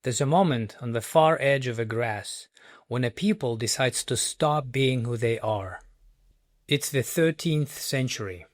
There's a moment on the far edge of a grass when a people decides to stop being who they are. It's the 13th century.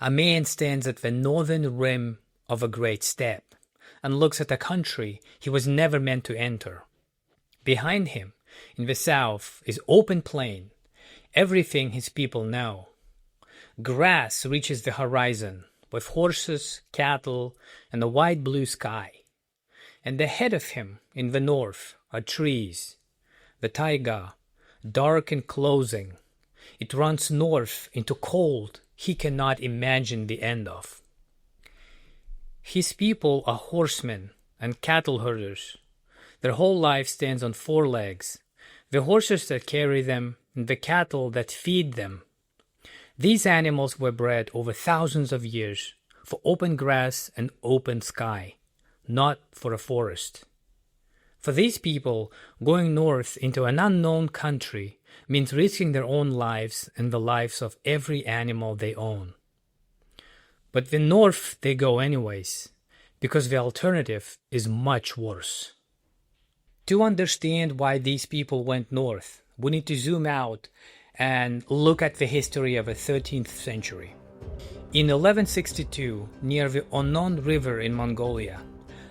A man stands at the northern rim of a great steppe and looks at a country he was never meant to enter. Behind him, in the south, is open plain, everything his people know. Grass reaches the horizon, with horses, cattle, and a wide blue sky. And ahead of him, in the north, are trees. The taiga, dark and closing, it runs north into cold he cannot imagine the end of. His people are horsemen and cattle herders. Their whole life stands on 4 legs, the horses that carry them and the cattle that feed them. These animals were bred over thousands of years for open grass and open sky, not for a forest. For these people, going north into an unknown country means risking their own lives and the lives of every animal they own. But the north they go anyways, because the alternative is much worse. To understand why these people went north, we need to zoom out and look at the history of the 13th century. In 1162, near the Onon River in Mongolia,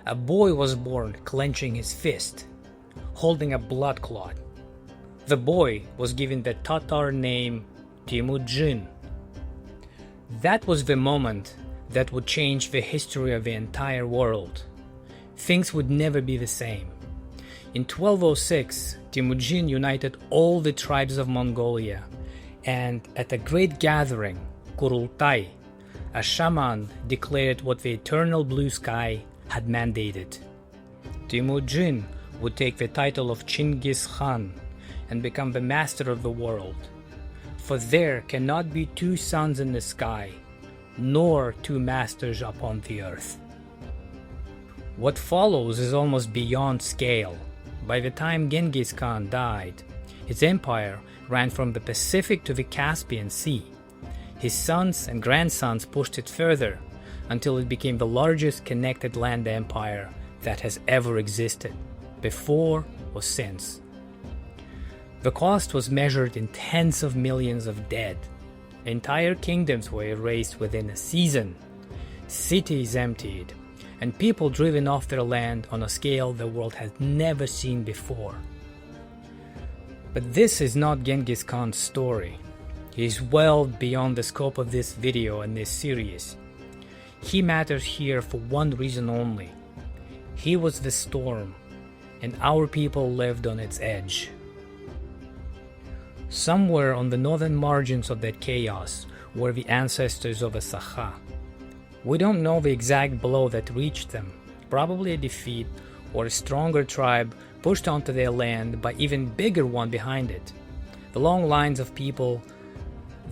a boy was born clenching his fist, holding a blood clot. The boy was given the Tatar name Temujin. That was the moment that would change the history of the entire world. Things would never be the same. In 1206, Temujin united all the tribes of Mongolia, and at a great gathering, Kurultai, a shaman declared what the eternal blue sky had mandated. Temujin would take the title of Genghis Khan and become the master of the world. For there cannot be 2 suns in the sky, nor 2 masters upon the earth. What follows is almost beyond scale. By the time Genghis Khan died, his empire ran from the Pacific to the Caspian Sea. His sons and grandsons pushed it further until it became the largest connected land empire that has ever existed, before or since. The cost was measured in tens of millions of dead. Entire kingdoms were erased within a season, cities emptied, and people driven off their land on a scale the world has never seen before. But this is not Genghis Khan's story. He is well beyond the scope of this video and this series. He matters here for one reason only. He was the storm, and our people lived on its edge. Somewhere on the northern margins of that chaos were the ancestors of the Sakha. We don't know the exact blow that reached them, probably a defeat or a stronger tribe pushed onto their land by even bigger one behind it. The long lines of people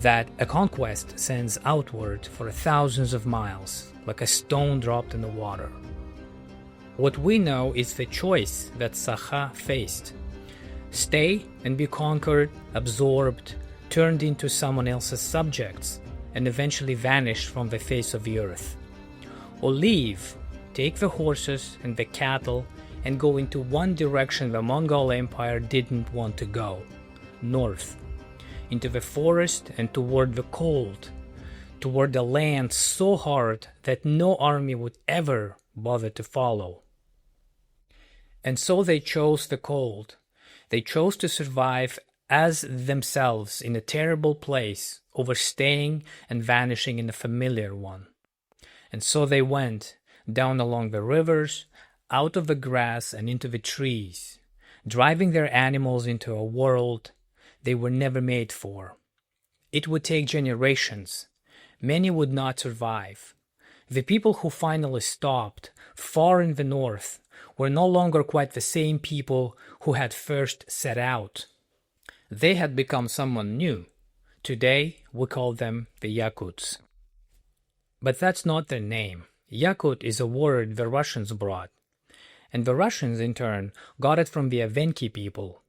that a conquest sends outward for thousands of miles, like a stone dropped in the water. What we know is the choice that Sakha faced. Stay and be conquered, absorbed, turned into someone else's subjects, and eventually vanish from the face of the earth. Or leave, take the horses and the cattle, and go into one direction the Mongol Empire didn't want to go, north, into the forest and toward the cold, toward the land so hard that no army would ever bother to follow. And so they chose the cold. They chose to survive as themselves in a terrible place over staying and vanishing in a familiar one. And so they went down along the rivers, out of the grass and into the trees, driving their animals into a world they were never made for. It would take generations. Many would not survive. The people who finally stopped, far in the north, were no longer quite the same people who had first set out. They had become someone new. Today, we call them the Yakuts. But that's not their name. Yakut is a word the Russians brought. And the Russians, in turn, got it from the Evenki people.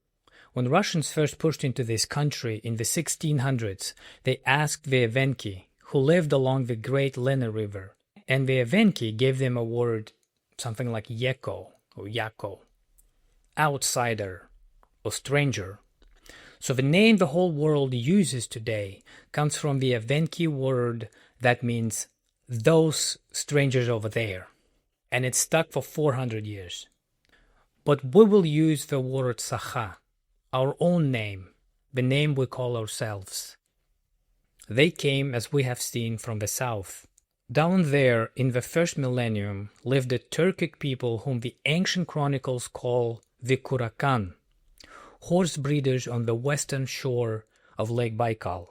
When Russians first pushed into this country in the 1600s, they asked the Evenki, who lived along the great Lena River, and the Evenki gave them a word, something like Yeko, or Yako, outsider or stranger. So the name the whole world uses today comes from the Evenki word that means those strangers over there, and it stuck for 400 years. But we will use the word Sakha, our own name, the name we call ourselves. They came, as we have seen, from the south. Down there, in the first millennium, lived the Turkic people whom the ancient chronicles call the Kurakan, horse breeders on the western shore of Lake Baikal.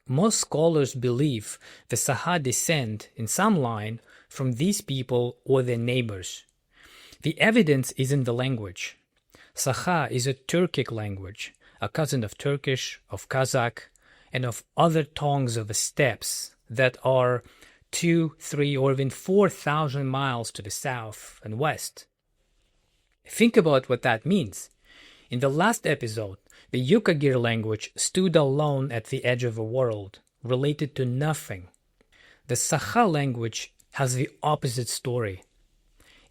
Most scholars believe the Sakha descend, in some line, from these people or their neighbors. The evidence is in the language. Sakha is a Turkic language, a cousin of Turkish, of Kazakh, and of other tongues of the steppes that are 2, 3, or even 4,000 miles to the south and west. Think about what that means. In the last episode, the Yukagir language stood alone at the edge of the world, related to nothing. The Sakha language has the opposite story.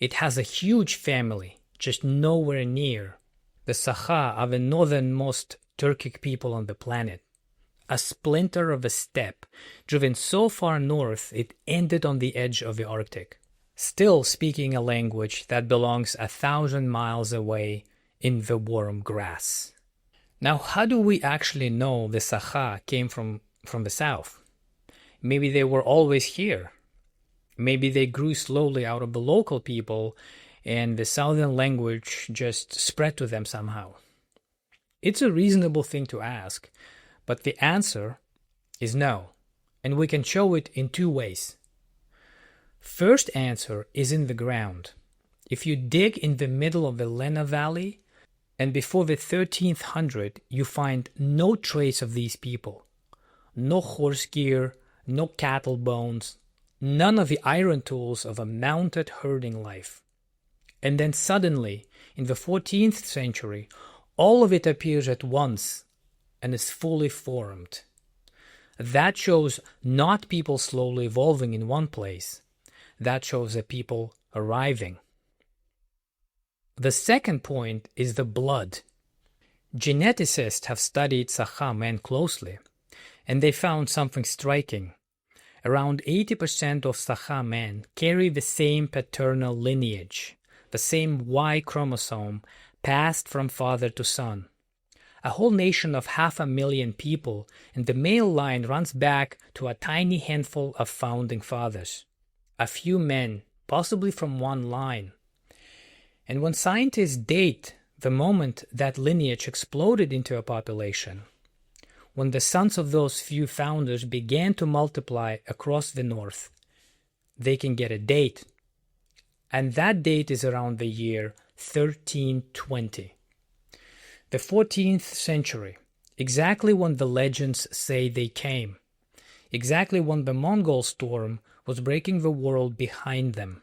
It has a huge family, just nowhere near. The Sakha are the northernmost Turkic people on the planet. A splinter of a steppe, driven so far north it ended on the edge of the Arctic, still speaking a language that belongs 1,000 miles away in the warm grass. Now, how do we actually know the Sakha came from the south? Maybe they were always here. Maybe they grew slowly out of the local people and the southern language just spread to them somehow. It's a reasonable thing to ask, but the answer is no, and we can show it in two ways. First answer is in the ground. If you dig in the middle of the Lena Valley, and before the 1300, you find no trace of these people. No horse gear, no cattle bones, none of the iron tools of a mounted herding life. And then suddenly, in the 14th century, all of it appears at once and is fully formed. That shows not people slowly evolving in one place. That shows a people arriving. The second point is the blood. Geneticists have studied Sakha men closely, and they found something striking. Around 80% of Sakha men carry the same paternal lineage, the same Y chromosome passed from father to son. A whole nation of 500,000 people, and the male line runs back to a tiny handful of founding fathers. A few men, possibly from one line. And when scientists date the moment that lineage exploded into a population, when the sons of those few founders began to multiply across the north, they can get a date. And that date is around the year 1320. The 14th century, exactly when the legends say they came, exactly when the Mongol storm was breaking the world behind them.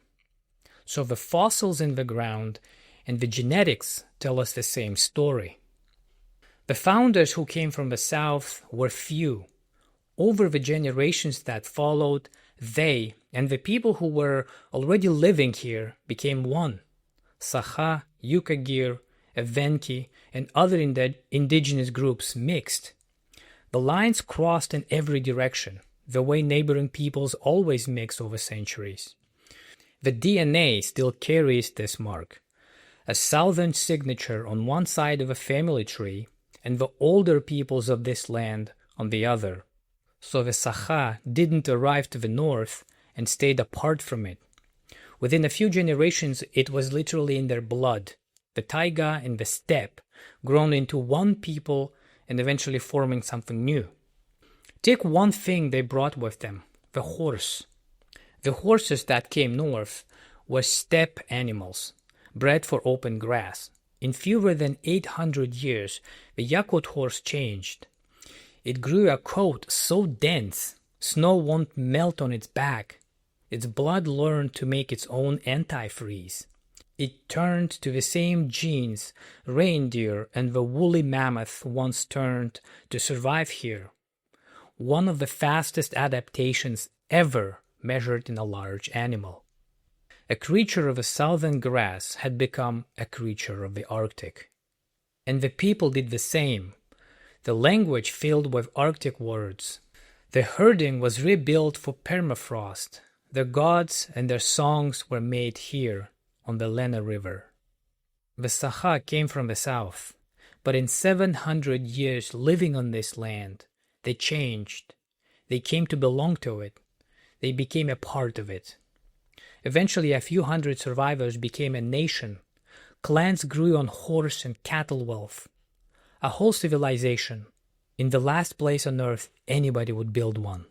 So the fossils in the ground and the genetics tell us the same story. The founders who came from the south were few. Over the generations that followed, they and the people who were already living here became one. Sakha, Yukagir, Evenki, and other indigenous groups mixed. The lines crossed in every direction, the way neighboring peoples always mix over centuries. The DNA still carries this mark, a southern signature on one side of a family tree and the older peoples of this land on the other. So the Sakha didn't arrive to the north and stayed apart from it. Within a few generations, it was literally in their blood, the taiga and the steppe, grown into one people and eventually forming something new. Take one thing they brought with them, the horse. The horses that came north were steppe animals, bred for open grass. In fewer than 800 years, the Yakut horse changed. It grew a coat so dense, snow won't melt on its back. Its blood learned to make its own antifreeze. It turned to the same genes reindeer and the woolly mammoth once turned to survive here. One of the fastest adaptations ever measured in a large animal. A creature of a southern grass had become a creature of the Arctic. And the people did the same, the language filled with Arctic words. The herding was rebuilt for permafrost. Their gods and their songs were made here on the Lena River. The Sakha came from the south, but in 700 years living on this land, they changed. They came to belong to it. They became a part of it. Eventually, a few hundred survivors became a nation. Clans grew on horse and cattle wealth. A whole civilization. In the last place on earth anybody would build one.